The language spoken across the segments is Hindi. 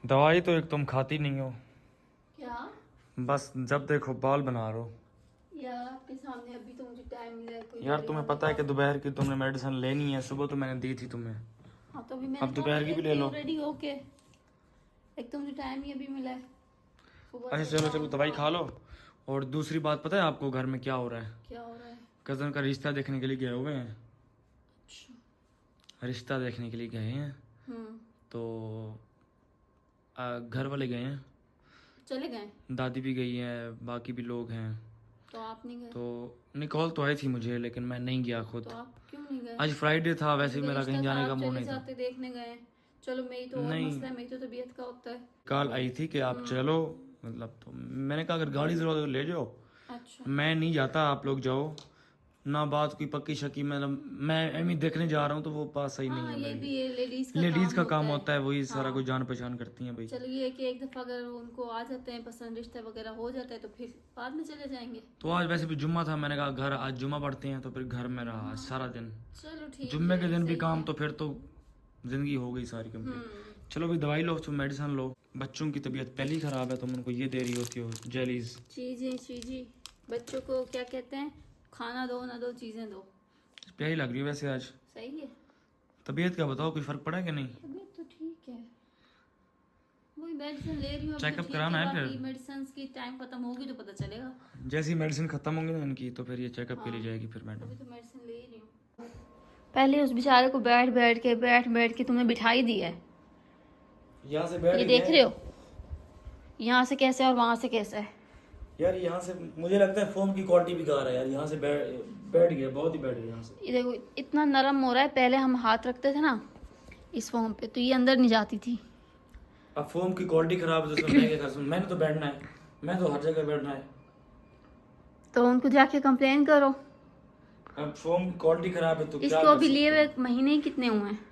दवाई तो एक तुम खाती नहीं हो, क्या बस जब देखो बाल बना रहे हो। यार आपके सामने अभी तो मुझे टाइम मिला है कोई यार वीडियो तुम्हें बनाने पता है कि का। दोपहर की तुमने मेडिसिन लेनी है, सुबह तो मैंने दी थी तुम्हें। हाँ तो अभी मैंने अब कहा ना दोपहर की भी ले लो। रेडी होके। एक तो मुझे टाइम ही अभी मिला है, सुबह अच्छा से चलो चलो काम दवाई खा काम। लो। और दूसरी बात पता है आपको घर में क्या हो रहा है? क्या हो रहा है? कजन का रिश्ता देखने के लिए गए हुए हैं। अच्छा। रिश्ता देखने के लिए गए हैं हम्म। तो घर वाले गए हैं, चले गए दादी भी गई है, बाकी भी लोग हैं। तो आप नहीं गए? तो निकॉल तो आई थी मुझे, लेकिन मैं नहीं गया खुद। तो आप क्यों नहीं गए? आज फ्राइडे था, वैसे ही अगर मेरा रिश्ता कहीं था जाने का आप मूड चले नहीं था। जाते, देखने गए। चलो मेरी तो और नहीं, मसला है, मेरी तो तबीयत का होता है। कॉल आई थी कि आप चलो, मतलब तो मैंने कहा अगर गाड़ी जरूरत है तो ले जाओ, अच्छा। मैं नहीं जाता, आप लोग जाओ ना। बात कोई पक्की शकी, मतलब मैं एम देखने जा रहा हूँ तो वो बात सही नहीं हाँ है ये मेरे भी लिए। है, लेडीज का लेडीज काम का होता काम है। होता है, वही सारा कुछ हाँ जान पहचान करती हैं भाई। चलो ये है कि एक दफा अगर उनको आ जाते हैं पसंद, रिश्ता वगैरह हो जाता है तो फिर बाद में चले जाएंगे। तो आज वैसे भी जुम्मा था, मैंने कहा घर आज जुम्मा पढ़ते हैं, तो फिर घर में रहा आज सारा दिन। चलो ठीक जुम्मे के है, दिन भी सही काम, है। तो फिर तो जिंदगी हो गई सारी कंप्लीट। हम्म। चलो भी दवाई लो, तुम मेडिसिन लो। बच्चों की तबीयत पहले ही खराब है, तुम उनको ये दे रही होती हो जेलीज। चीजें बच्चों को क्या कहते हैं, खाना दो ना दो, चीजें दो। प्यारी लग रही है वैसे आज। सही है। तबीयत का बताओ, कोई फर्क पड़ा है कि नहीं? तबीयत तो ठीक है, वही मेडिसिन ले रही हूँ अभी तो चेकअप ठीक है। कराना है बाकी फिर। मेडिसिन की टाइम खत्म होगी तो पता चलेगा। जैसी मेडिसिन खत्म होंगी ना इनकी, तो फिर ये चेकअप के लिए हाँ जाएगी फिर मैडम। अभी तो मेडिसिन ले रही हूँ। पहले उस बेचारे को बैठ बैठ के तुमने बिठाई दी है। यहाँ से बैठ ये गए देख रहे हो, यहाँ से कैसे और वहां से कैसे है। यार, यहाँ से मुझे लगता है फोम की क्वालिटी बेकार है यार। यहाँ से बैठ गया, बहुत ही बैठ गया यहाँ से। ये देखो इतना नरम हो रहा है, पहले हम हाथ रखते थे ना इस फोम पे तो ये अंदर नहीं जाती थी। अब फोम की क्वालिटी खराब है तो उसमें मैं क्या कर सकूं? मैंने तो बैठना है, मैं तो हर जगह बैठना है। तो उनको जाके कंप्लेन करो। अब फोम की क्वालिटी खराब है तो क्या इसको कर अभी लिए सकते हुए हैं? महीने ही कितने हुए हैं।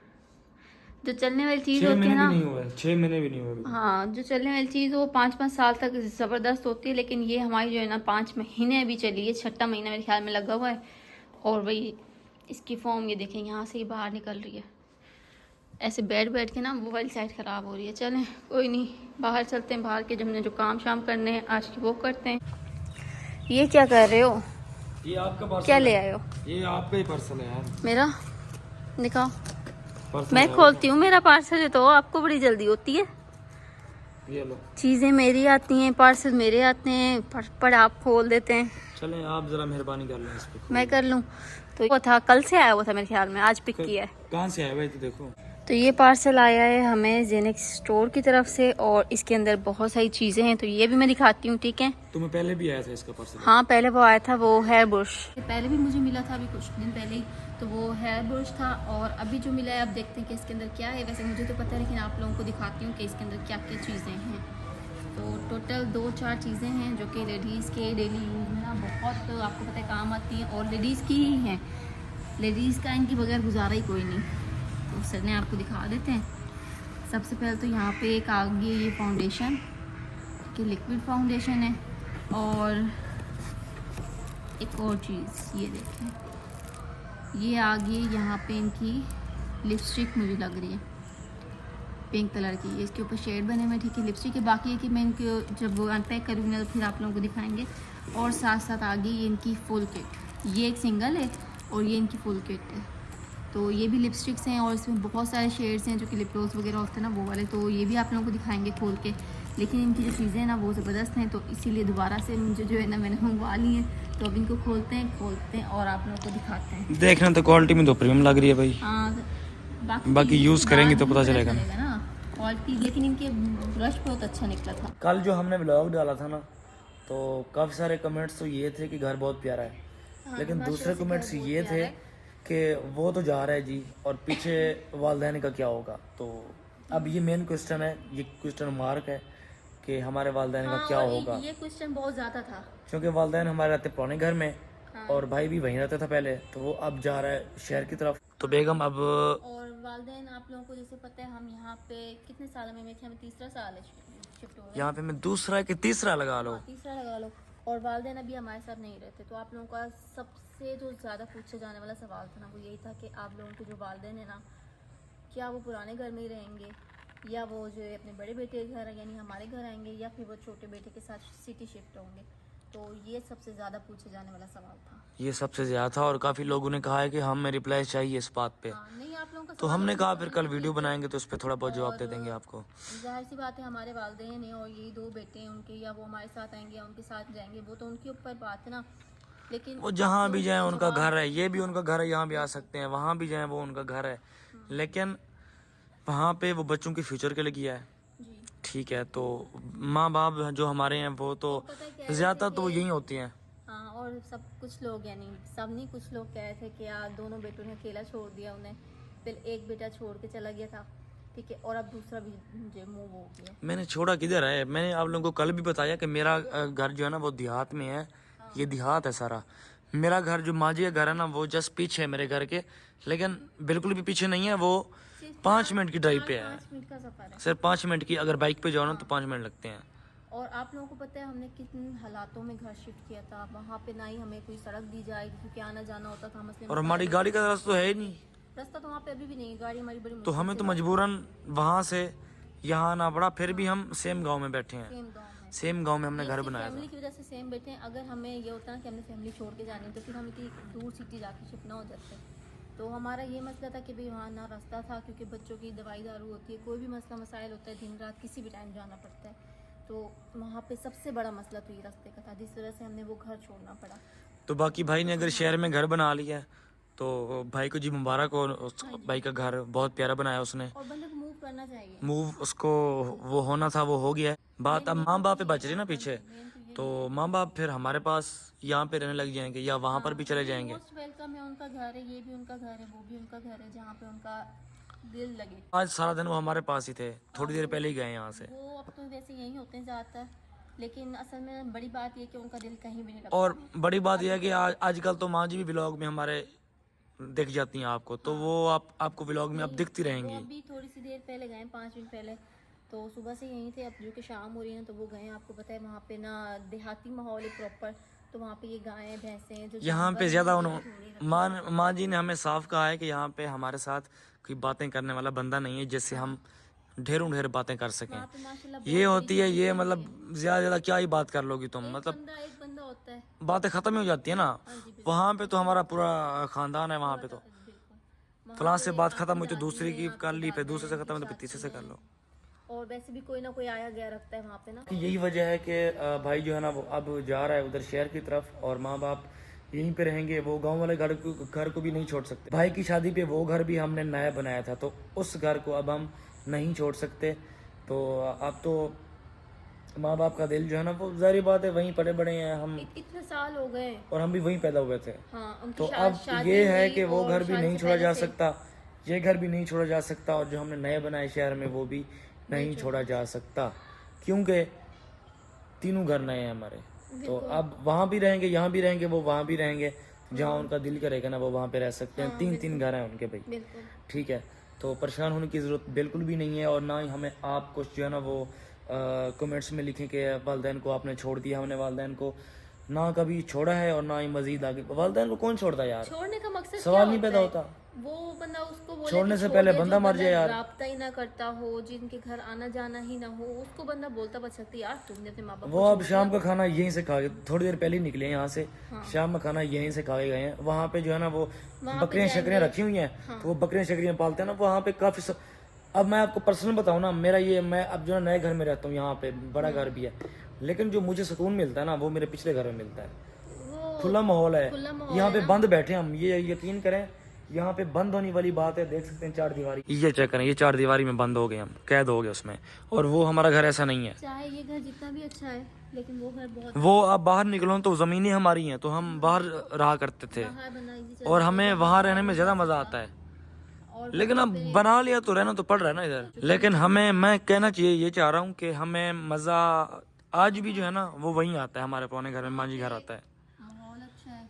जो चलने वाली चीज 6 होती है महीने भी ना, नहीं हुए, 6 महीने भी नहीं हुए अभी। हाँ जो चलने वाली चीज वो 5-5 साल तक जबरदस्त होती है, लेकिन ये हमारी जो है ना 5 महीने अभी चली है, छठा महीना मेरे ख्याल में लगा हुआ है। और वही इसकी फॉर्म ये देखें यहाँ से ही बाहर निकल रही है। ऐसे बैठ बैठ के ना वो वाली साइड खराब हो रही है। चलें कोई नहीं, बाहर चलते हैं, बाहर के जब हमने जो काम शाम करने हैं आज की वो करते हैं। ये क्या कर रहे हो? ये आपका पार्सल क्या है। ले आए हो? ये आपका ही पार्सल है यार। मेरा दिखाओ। पार्सल मैं है खोलती हूँ, मेरा पार्सल है तो आपको बड़ी जल्दी होती है। ये लो। चीज़ें मेरी आती हैं, पार्सल मेरे आते हैं, पर आप खोल देते हैं। चलें आप जरा मेहरबानी कर लें इस पे। मैं कर लूँ तो वो था कल से आया हुआ था मेरे ख्याल में, आज पिक किया है। कहाँ से आया भाई तो देखो। तो ये पार्सल आया है हमें जेनेक्स स्टोर की तरफ से और इसके अंदर बहुत सारी चीज़ें हैं, तो ये भी मैं दिखाती हूँ, ठीक है। तुम्हें पहले भी आया था इसका पार्सल? हाँ पहले वो आया था, वो हेयर ब्रश पहले भी मुझे मिला था अभी कुछ दिन पहले ही, तो वो हेयर ब्रश था। और अभी जो मिला है अब देखते हैं कि इसके अंदर क्या है। वैसे मुझे तो पता है लेकिन आप लोगों को दिखाती हूँ कि इसके अंदर क्या क्या चीज़ें हैं। तो टोटल 2-4 चीज़ें हैं जो कि लेडीज़ के डेली यूज़ में ना बहुत आपको पता है काम आती हैं, और लेडीज़ की ही हैं। लेडीज़ का इनकी बगैर गुजारा ही कोई नहीं। तो सर ने आपको दिखा देते हैं। सबसे पहले तो यहाँ पे एक आ गई ये फाउंडेशन कि लिक्विड फाउंडेशन है, और एक और चीज़ ये देखें, ये आ गई यहाँ पे इनकी लिपस्टिक मुझे लग रही है पिंक कलर की। ये इसके ऊपर शेड बने हुए, ठीक है, लिपस्टिक के। बाकी है कि मैं इनको जब वो अनपैक करूँगी ना तो फिर आप लोगों को दिखाएंगे। और साथ साथ आ गई इनकी फुल किट, ये एक सिंगल है और ये इनकी फुल किट है। तो ये भी लिपस्टिक्स हैं और इसमें बहुत सारे शेड्स हैं जो कि लिप ग्लॉस वगैरह होते हैं ना वो वाले, तो ये भी आप लोगों को दिखाएंगे खोल के। लेकिन इनकी जो चीज़ें हैं ना वो ज़बरदस्त हैं, तो इसीलिए दोबारा से मुझे जो है ना मैंने मंगवा ली हैं। तो अब इनको खोलते हैं और आप लोगों को दिखाते हैं। देखना तो क्वालिटी में तो प्रीमियम लग रही है भाई। हाँ बाकी यूज़ करेंगे तो पता चलेगा ना क्वालिटी। लेकिन इनके ब्रश बहुत अच्छा निकला था। कल जो हमने ब्लॉग डाला था ना, तो काफ़ी सारे कमेंट्स तो ये थे कि घर बहुत प्यारा है। हाँ, लेकिन माशाल्लाह दूसरे से कमेंट्स घर बहुत ये थे प्यारा है। कि वो तो जा रहा है जी, और पीछे वालदैन का क्या होगा। तो अब ये मेन क्वेश्चन है, ये क्वेश्चन मार्क है कि हमारे वालदैन का हाँ, क्या और होगा। ये क्वेश्चन बहुत ज़्यादा था क्योंकि वालदैन हमारे रहते पुराने घर में, हाँ। और भाई भी वहीं रहता था पहले, तो वो अब जा रहा है शहर की तरफ। तो बेगम अब और वालदैन आप लोगों को जैसे पता है हम यहाँ पे कितने साल में, मेरे ख्याल में तीसरा साल है शिफ्ट हो गए। यहाँ पे मैं दूसरा कि तीसरा लगा लो। हाँ, तीसरा लगा लो। और वालदैन अभी हमारे साथ नहीं रहते, तो आप लोगों का सबसे जो ज़्यादा पूछे जाने वाला सवाल था ना वो यही था कि आप लोगों के जो वालदैन है ना, क्या वो पुराने घर में ही रहेंगे या वो जो है अपने बड़े बेटे के घर यानी हमारे घर आएंगे, या फिर वो छोटे बेटे के साथ सिटी शिफ्ट होंगे। तो ये सबसे ज़्यादा पूछे जाने वाला सवाल था। ये सबसे ज़्यादा था और काफ़ी लोगों ने कहा है कि हमें रिप्लाई चाहिए इस बात पे। हाँ, नहीं आप लोगों का तो सवाल हमने कहा है, फिर कल वीडियो बनाएंगे तो उस पर थोड़ा बहुत जवाब दे और देंगे आपको। जाहिर सी बात है हमारे वालिदैन हैं और यही 2 बेटे हैं उनके, या वो हमारे साथ आएंगे या उनके साथ जाएंगे, वो तो उनके ऊपर बात है ना। लेकिन वो जहाँ भी जाए उनका जवाब- घर है, ये भी उनका घर है, यहाँ भी आ सकते हैं, वहाँ भी जाए वो उनका घर है, लेकिन वहाँ पे वो बच्चों के फ्यूचर के लिए किया है। जी ठीक है, तो माँ बाप जो हमारे हैं वो तो पता है क्या है ज़्यादा तो वो कि- यही होती हैं। हाँ, और सब कुछ लोग यानी सब नहीं, कुछ लोग कह रहे थे कि यार दोनों बेटों ने अकेला छोड़ दिया उन्हें, फिर एक बेटा छोड़ के चला गया था, ठीक है, और अब दूसरा भी जो मूव हो गया। मैंने छोड़ा किधर है, मैंने आप लोगों को कल भी बताया कि मेरा घर जो है ना वो देहात में है। ये देहात है सारा। मेरा घर जो माजी का घर है ना वो जस्ट पीछे है मेरे घर के, लेकिन बिल्कुल भी पीछे नहीं है, वो 5 मिनट की ड्राइव पे है। 5 मिनट का सफर है। सिर्फ 5 मिनट की, अगर बाइक पे जाओ ना तो 5 मिनट लगते हैं। और आप लोगों को पता है हमने किन हालातों में घर शिफ्ट किया था। वहाँ पे ना ही हमें कोई सड़क दी जाएगी क्योंकि आना जाना होता था, मसले और हमारी गाड़ी का रास्ता तो है ही नहीं, रास्ता तो वहाँ पे अभी भी नहीं है, गाड़ी हमारी बड़ी तो हमें तो मजबूरन वहाँ से यहाँ आना पड़ा। फिर भी हम सेम गांव में बैठे हैं, सेम गाँव में, सेम गांव में हमने घर बनाया फैमिली था। की वजह से सेम बैठे हैं। अगर हमें ये होता ना कि हमने फैमिली छोड़ के जानी तो फिर हम इतनी दूर सिटी जाके शिफ्ट ना हो जाते। तो हमारा ये मसला था कि भाई वहाँ ना रास्ता था, क्योंकि बच्चों की दवाई दारू होती है, कोई भी मसला मसाइल होता है, दिन रात किसी भी टाइम जाना पड़ता है। तो वहाँ पे सबसे बड़ा मसला तो ये रास्ते का था, जिस वजह से हमने वो घर छोड़ना पड़ा। तो बाकी भाई ने अगर शहर में घर बना लिया है तो भाई को जी मुबारक हो, उस भाई का घर बहुत प्यारा बनाया उसने। और बंदे को मूव करना चाहिए। मूव उसको वो होना था वो हो गया है। बात अब माँ बाप पे बच रही ना पीछे, तो माँ बाप फिर हमारे पास यहाँ पे रहने लग जाएंगे या वहाँ पर भी चले जाएंगे। मोस्ट वेलकम है, उनका घर है, ये भी उनका घर है, वो भी उनका घर है, जहाँ पे उनका दिल लगे। आज सारा दिन वो हमारे पास ही थे, थोड़ी देर पहले ही गए यहाँ से। वो अब तो वैसे यही होते हैं ज़्यादातर, लेकिन असल में बड़ी बात ये कि उनका दिल कहीं भी नहीं लगता। और बड़ी बात यह है कि आजकल तो माँ जी भी व्लॉग में हमारे दिख जाती हैं आपको, तो वो आपको व्लॉग में अब दिखती वो रहेंगी। अभी थोड़ी सी देर पहले गए, 5 मिनट पहले, तो सुबह से यहीं थे। अब जो कि शाम हो रही है तो वो गए। आपको पता है वहाँ पे ना देहाती माहौल है प्रॉपर, तो वहाँ पे ये गायें भैंसें जो यहाँ जानवर पे हैं, ज्यादा ये उन्होंने थोड़ी रखी माँ जी ने हमें साफ कहा है कि यहाँ पे हमारे साथ कोई बातें करने वाला बंदा नहीं है जिससे हम ढेर बातें कर सकें। वहाँ पे माशाल्लाह ये बहुत होती है, बड़ी ये चीज़ मतलब ज्यादा क्या ही बात कर लोगी तुम, मतलब एक बंदा होता है। बातें खत्म ही हो जाती है ना। हाँ जी, बिल्कुल। वहाँ पे तो हमारा पूरा खानदान है, वहाँ पे तो बिल्कुल। फलां से वहाँ बात पे खत्म हुई तो आपकी दूसरी दादी की हैं, कर ली, फिर आपके दूसरे से दादा खत्म हैं, हुई तो फिर तीसरे से कर लो। और वैसे भी कोई ना कोई आया गया रखता है वहाँ पे ना। यही वजह है कि भाई जो है ना वो अब जा रहा है उधर शहर की तरफ, और माँ बाप यहीं पे रहेंगे। वो गांव वाले घर को भी नहीं छोड़ सकते। भाई की शादी पे वो घर भी हमने नया बनाया था, तो उस घर को अब हम नहीं छोड़ सकते। तो अब तो माँ बाप का दिल जो है ना वो जारी बात है, वहीं पड़े बड़े हैं हम, इतने साल हो गए। और हम भी वहीं पैदा हुए थे। हाँ, उनकी तो अब शादी ये है हुई कि वो और घर भी शादी नहीं से छोड़ा पहले जा से- सकता, ये घर भी नहीं छोड़ा जा सकता, और जो हमने नए बनाए शहर में वो भी नहीं छोड़ा जा सकता, क्योंकि तीनों घर नए हैं हमारे। तो अब वहाँ भी रहेंगे, यहाँ भी रहेंगे, वो वहाँ भी रहेंगे, जहाँ उनका दिल करेगा ना वो वहाँ पे रह सकते हैं। 3 घर हैं उनके भाई, बिल्कुल। ठीक है। तो परेशान होने की ज़रूरत बिल्कुल भी नहीं है, और ना ही हमें आप कुछ जो है ना वो कमेंट्स में लिखें कि वालदैन को आपने छोड़ दिया। हमने वालदैन को ना कभी छोड़ा है और ना ही मजीद आगे। वालदैन को कौन छोड़ता है यार, छोड़ने का मकसद सवाल क्या नहीं पैदा होता। है? वो बंदा उसको बोले छोड़ने कि से छोड़ पहले दे, बंदा जो मर जाए यार। राब्ता ही ना करता हो, जिनके घर आना जाना ही ना हो, उसको बंदा बोलता बच सकती है यार तुमने अपने माँ बाप वो अब शाम का खाना यहीं से खा के थोड़ी देर पहले ही निकले हैं यहाँ से। शाम का खाना यहीं से खा के गए हैं। वहाँ पे जो है ना वो बकरियां शकरियां रखी हुई हैं, तो वो बकरियां शकरियां पालते हैं ना वहाँ पे काफी अब मैं आपको पर्सनल बताऊँ ना, मेरा ये मैं अब जो है नए घर में रहता हूँ, यहाँ पे बड़ा घर भी है, लेकिन जो मुझे सुकून मिलता है ना वो मेरे पिछले घर में मिलता है। वो खुला माहौल है, खुला माहौल यहाँ पे बंद बैठे हम, ये यकीन करें यहाँ पे बंद होने वाली बात है। देख सकते हैं 4 दीवारी, ये चेक करें, ये 4 दीवारी में बंद हो गए हम, कैद हो गए उसमें। और वो हमारा घर ऐसा नहीं है। चाहे ये घर जितना भी अच्छा है, लेकिन वो घर बहुत वो अब बाहर निकलो तो जमीनें हमारी हैं, तो हम बाहर रहा करते थे, बाहर बना इजी और हमें वहां रहने में ज्यादा मजा आता है। और लेकिन अब बना लिया तो रहना तो पड़ रहा है ना इधर। लेकिन हमें, मैं कहना चाहिए, ये चाह रहा हूँ कि हमें मजा आज भी जो है ना वो वहीं आता है, हमारे पुराने घर में माँ जी घर आता है। माहौल अच्छा है,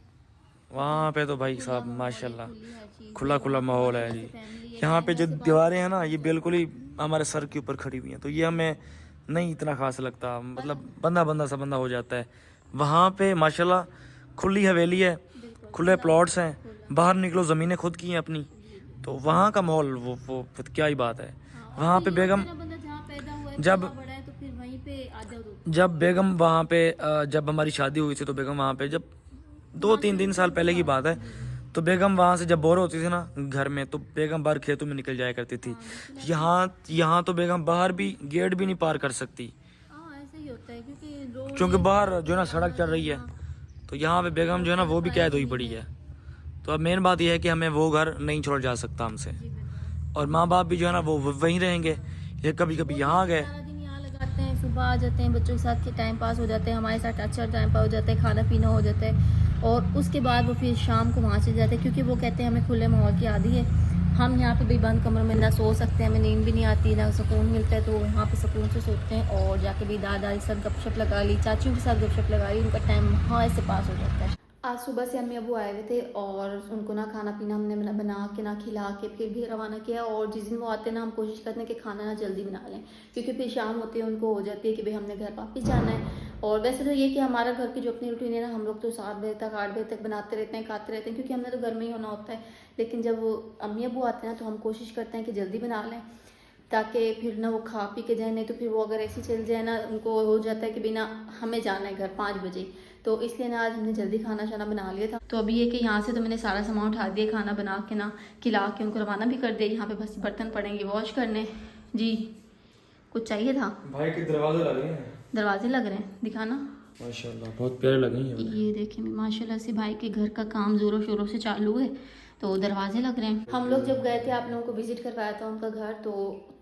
वहाँ पे तो भाई साहब माशाल्लाह खुली हर चीज, खुला माहौल है जी। यहाँ पे जो दीवारें हैं ना ये बिल्कुल ही हमारे सर के ऊपर खड़ी हुई हैं, तो ये हमें नहीं इतना खास लगता, मतलब बंदा सा बंदा हो जाता है। वहाँ पे माशाल्लाह खुली हवेली है, खुले प्लॉट्स हैं, बाहर निकलो ज़मीनें खुद की हैं अपनी, तो वहाँ का माहौल वो क्या ही बात है। वहाँ पे बेगम बंदा जहाँ पैदा हुआ है जब जहाँ बड़ा है तो फिर वहीं पे आ जाओ तो जब बेगम वहाँ पे जब हमारी शादी हुई थी तो बेगम वहाँ पे जब 2-3 साल पहले की बात है, तो बेगम वहाँ से जब बोर होती थी ना घर में, तो बेगम बाहर खेतों में निकल जाया करती थी। यहाँ तो बेगम बाहर भी गेट भी नहीं पार कर सकती, हाँ ऐसा ही होता है क्योंकि रोड क्योंकि बाहर जो है ना सड़क चल रही है। तो यहाँ पे बेगम जो है ना वो भी कैद हुई पड़ी है। तो अब मेन बात यह है कि हमें वो घर नहीं छोड़ जा सकता हमसे, और माँ बाप भी जो है ना वो वहीं रहेंगे, ये कभी कभी यहाँ आ गए। सारा दिन यहाँ लगाते हैं, सुबह आ जाते हैं, बच्चों के साथ के टाइम पास हो जाते हैं, हमारे साथ अच्छा टाइम पास हो जाता है, खाना पीना हो जाता है, और उसके बाद वो फिर शाम को वहाँ चले जाते हैं क्योंकि वो कहते हैं हमें खुले माहौल की आदी है। हम यहाँ पे भी बंद कमरों में ना सो सकते हैं, हमें नींद भी नहीं आती, ना सुकून मिलता है, तो वहाँ पे सुकून से सोते हैं और जाके भी दादा के साथ गपशप लगा ली, चाचियों के साथ गपशप लगा ली, उनका टाइम वहाँ ऐसे पास हो जाता है। आज सुबह से अम्मी अबू आए हुए थे और उनको ना खाना पीना हमने बना के ना खिला के फिर भी रवाना किया, और जिस दिन वो आते हैं ना हम कोशिश करते हैं कि खाना ना जल्दी बना लें क्योंकि फिर शाम होती है उनको हो जाती है कि भाई हमने घर वापस जाना है। और वैसे तो ये कि हमारा घर की जो अपनी रूटीन है ना, हम लोग तो 7 बजे तक 8 बजे तक बनाते रहते हैं, खाते रहते हैं क्योंकि हमने तो घर में ही होना होता है। लेकिन जब वो अम्मी अबू आते हैं ना तो हम कोशिश करते हैं कि जल्दी बना लें ताकि फिर ना वो खा पी के जाए, नहीं तो फिर वो अगर ऐसे चल जाए ना उनको हो जाता है कि बिना हमें जाना है घर 5 बजे, तो इसलिए ना आज हमने जल्दी खाना शाना बना लिया था। तो अभी ये कि यहाँ से तो मैंने सारा सामान उठा दिया, खाना बना के ना खिला के उनको रवाना भी कर दिया। यहाँ पे बस बर्तन पड़ेंगे वॉश करने। जी कुछ चाहिए था? भाई के दरवाजे लगे हैं, दरवाजे लग रहे हैं, दिखाना। माशाल्लाह बहुत प्यारे लगे हैं ये देखें माशाल्लाह से भाई के घर का काम ज़ोरों शोरों से चालू है, तो दरवाजे लग रहे हैं। हम लोग जब गए थे आप लोगों को विजिट करवाया था उनका घर, तो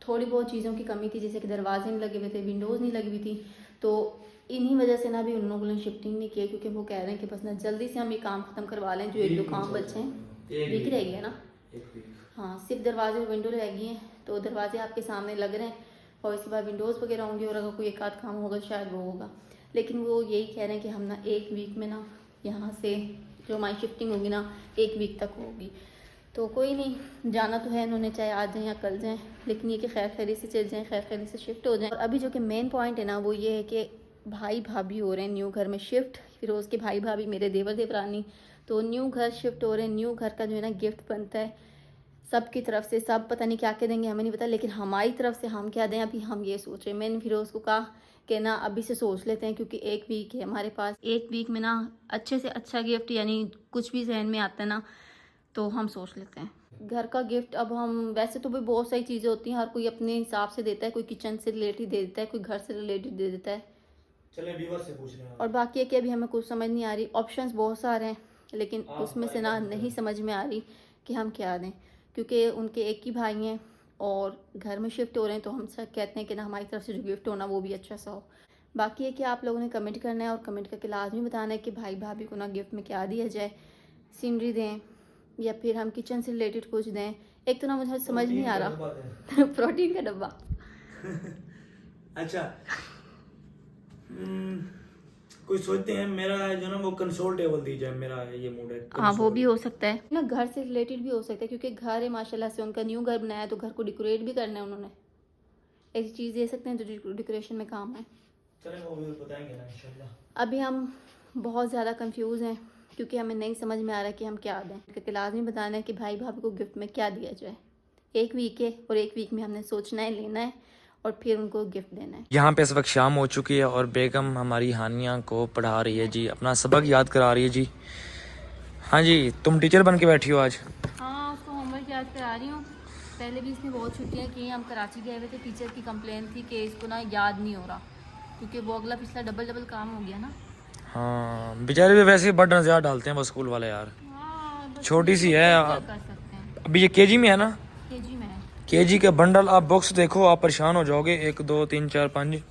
थोड़ी बहुत चीज़ों की कमी थी, जैसे कि दरवाजे नहीं लगे हुए थे, विंडोज़ नहीं लगी हुई थी, तो इन्हीं वजह से ना भी उन लोगों ने शिफ्टिंग नहीं किया क्योंकि वो कह रहे हैं कि बस ना जल्दी से हम ये काम ख़त्म करवा लें, जो 1-2 काम बचे हैं। वीक रह गया ना? हाँ सिर्फ दरवाजे और विंडो रह गई हैं, तो दरवाजे आपके सामने लग रहे हैं और इसके बाद विंडोज़ वगैरह होंगे, और अगर कोई एक आध काम होगा शायद वो होगा। लेकिन वो यही कह रहे हैं कि हम ना 1 वीक में ना यहाँ से जो हमारी शिफ्टिंग होगी ना 1 वीक तक होगी। तो कोई नहीं, जाना तो है इन्होंने, चाहे आज जाएँ या कल जाएँ, लेकिन ये कि खैर खैरी से चल जाएँ, खैर खैरी से शिफ्ट हो जाएँ। और अभी जो कि मेन पॉइंट है ना वो ये है कि भाई भाभी हो रहे हैं न्यू घर में शिफ्ट, फिरोज़ के भाई भाभी मेरे देवर देवरानी, तो न्यू घर शिफ्ट हो रहे हैं। न्यू घर का जो है ना गिफ्ट बनता है सबकी तरफ से, सब पता नहीं क्या क्या देंगे हमें नहीं पता, लेकिन हमारी तरफ से हम क्या दें अभी हम ये सोच रहे हैं। मैंने फिरोज़ को कहा कि ना अभी से सोच लेते हैं क्योंकि 1 वीक है हमारे पास, 1 वीक में ना अच्छे से अच्छा गिफ्ट यानी कुछ भी जहन में आता है ना तो हम सोच लेते हैं घर का गिफ्ट। अब हम वैसे तो भी बहुत सारी चीज़ें होती हैं, हर कोई अपने हिसाब से देता है, कोई किचन से रिलेटेड दे देता है, कोई घर से रिलेटेड दे देता है। चलें व्यूअर से पूछ रहे हैं। और बाकी है कि अभी हमें कुछ समझ नहीं आ रही, ऑप्शंस बहुत सारे हैं लेकिन उसमें से ना नहीं समझ में आ रही कि हम क्या दें, क्योंकि उनके एक ही भाई हैं और घर में शिफ्ट हो रहे हैं, तो हम सब कहते हैं कि ना हमारी तरफ से जो गिफ्ट होना वो भी अच्छा सा हो। बाकी है कि आप लोगों ने कमेंट करना है और कमेंट करके लाजमी बताना है कि भाई भाभी को ना गिफ्ट में क्या दिया जाए, सीनरी दें या फिर हम किचन से रिलेटेड कुछ दें। एक तो ना मुझे समझ नहीं आ रहा प्रोटीन का डब्बा अच्छा कोई सोचते हैं मेरा जो ना वो कंसोल टेबल दी जाए, मेरा ये मूड है। हाँ वो भी हो सकता है ना, घर से रिलेटेड भी हो सकता है क्योंकि घर है माशाल्लाह से, उनका न्यू घर बनाया है तो घर को डेकोरेट भी करना है उन्होंने, ऐसी चीज़ दे सकते हैं जो डेकोरेशन में काम है। चलें वो भी बताएंगे ना इंशाल्लाह। अभी हम बहुत ज़्यादा कंफ्यूज हैं क्योंकि हमें नहीं समझ में आ रहा है कि हम क्या दें, क्योंकि लाजमी बताना है कि भाई भाभी को गिफ्ट में क्या दिया जाए। 1 वीक है और 1 वीक में हमने सोचना है, लेना है और फिर उनको गिफ्ट देना है। यहाँ पे इस वक्त शाम हो चुकी है और बेगम हमारी हानिया को पढ़ा रही है जी, अपना सबक याद करा रही है जी। हाँ जी तुम टीचर बन के बैठी हो आज? हाँ उसको होमवर्क याद करा रही हूँ। पहले भी इसने बहुत छुट्टियाँ की, हम कराची गए हुए थे, टीचर की कंप्लेन थी कि इसको ना याद नहीं हो रहा क्योंकि वो अगला पिछला डबल काम हो गया ना। हाँ बेचारे भी वैसे ही बर्डन ज़्यादा डालते हैं बस स्कूल वाले यार। हाँ छोटी सी है, क्या कर सकते हैं। अभी ये केजी में है ना? केजी में है। केजी के बंडल आप बुक्स देखो आप परेशान हो जाओगे। 1 2 3 4 5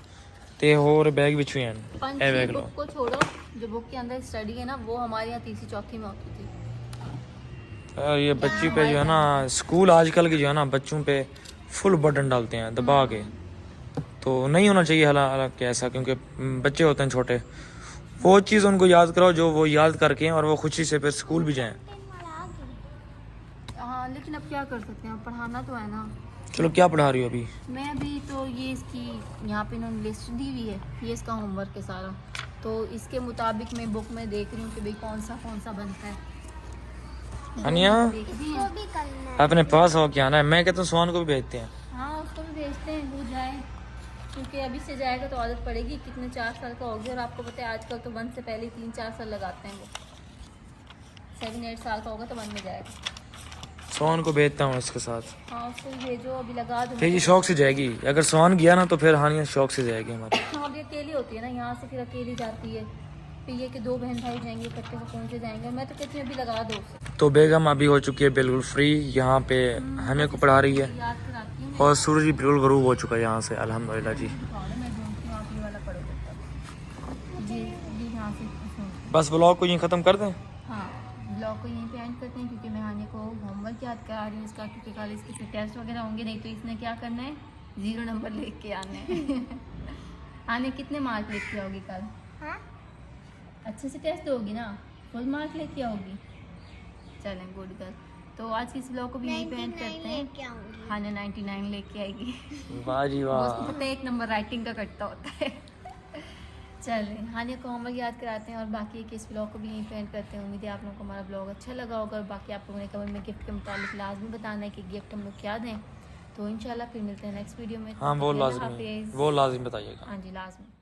ते होर बैग बिछू हैं। ए बैग लो। बुक को छोड़ो, जो बुक के अंदर स्टडी है ना वो हमारे यहाँ 3री चौथी में होती थी। ये बच्ची पे जो है ना स्कूल आजकल की जो है ना बच्चों पे फुल बर्डन डालते हैं दबा के, तो नहीं होना चाहिए हालांकि ऐसा, क्योंकि बच्चे होते हैं छोटे, वो चीज़ उनको याद कराओ जो वो याद करके और वो खुशी से फिर स्कूल भी जाएं। हाँ लेकिन अब क्या कर सकते हैं, पढ़ाना तो है ना। चलो क्या पढ़ा रही हो अभी? मैं अभी तो ये इसकी यहाँ पे इन्होंने लिस्ट दी हुई है, ये इसका होमवर्क है सारा, तो इसके मुताबिक मैं बुक में देख रही हूँ कि भाई कौन सा बनता है। हानिया देखती हैं। भी करना है। अपने पास हो क्या आना है। मैं कहता हूँ सोहन को भी भेजते हैं। हाँ उसको भी भेजते हैं, वो जाए, क्योंकि अभी से जाएगा तो आदत पड़ेगी। कितने 4 साल का हो गया, और आपको पता है आजकल तो 1 से पहले 3-4 साल लगाते हैं वो। 7-8 साल का होगा तो 1 में जाएगा। सोहन को भेजता हूँ इसके साथ। हाँ उसको भी भेजो, अभी लगा दो। फिर ये शौक से जाएगी। अगर सोहन गया ना तो फिर हानिया शौक से जाएगी हमारी। हाँ अभी अकेली होती है ना, यहाँ से फिर अकेली जाती है। फिर ये कि 2 बहन भाई जाएंगे, इकट्ठे सुकून से जाएंगे। मैं तो कहती हूँ अभी लगा दो उसे। तो बेगम अभी हो चुकी है बिल्कुल फ्री, यहाँ पे हमें को पढ़ा रही है। याद कराती हूँ और सूरज भी बिल्कुल गरूब हो चुका है यहाँ से, अल्हम्दुलिल्लाह जी। मैं ढूंढती हूँ, आप ये वाला पढ़ो जब तक। ये यहाँ से सुनो। बस ब्लॉग को यहीं ख़त्म कर दें। हाँ ब्लॉग को यहीं पे एंड करते हैं, क्योंकि मैं आने को होमवर्क याद करा रही हूँ इसका, क्योंकि कल इसके फिर टेस्ट वगैरह होंगे। नहीं तो इसने क्या करना है, 0 नंबर लेके आने हैं। आने कितने मार्क लेके आओगी कल? हाँ? अच्छे से टेस्ट दोगी ना, फुल मार्क लेके आओगी? चलें गुड गर्ल। तो आज की इस ब्लॉग को भी यहीं पे एंड 99 करते हैं। लेके आऊंगी। हाँ 99 लेके आएगी। वाह जी उसको वाह। पता है 1 नंबर राइटिंग का कटता होता है। चलें हानिया को होमवर्क याद कराते हैं, और बाकी एक इस ब्लॉग को भी यहीं पे एंड करते हैं। उम्मीद है आप लोगों को हमारा ब्लॉग अच्छा लगा होगा, और बाकी आप लोगों ने कमेंट में गिफ्ट के मुताबिक लाजमी बताना है कि गिफ्ट हम लोग क्या दें। तो इंशाल्लाह फिर मिलते हैं नेक्स्ट वीडियो में। हाँ वो अल्लाह लाजमी, हाफिज़। वो लाजमी बताइएगा। हाँ जी लाजमी।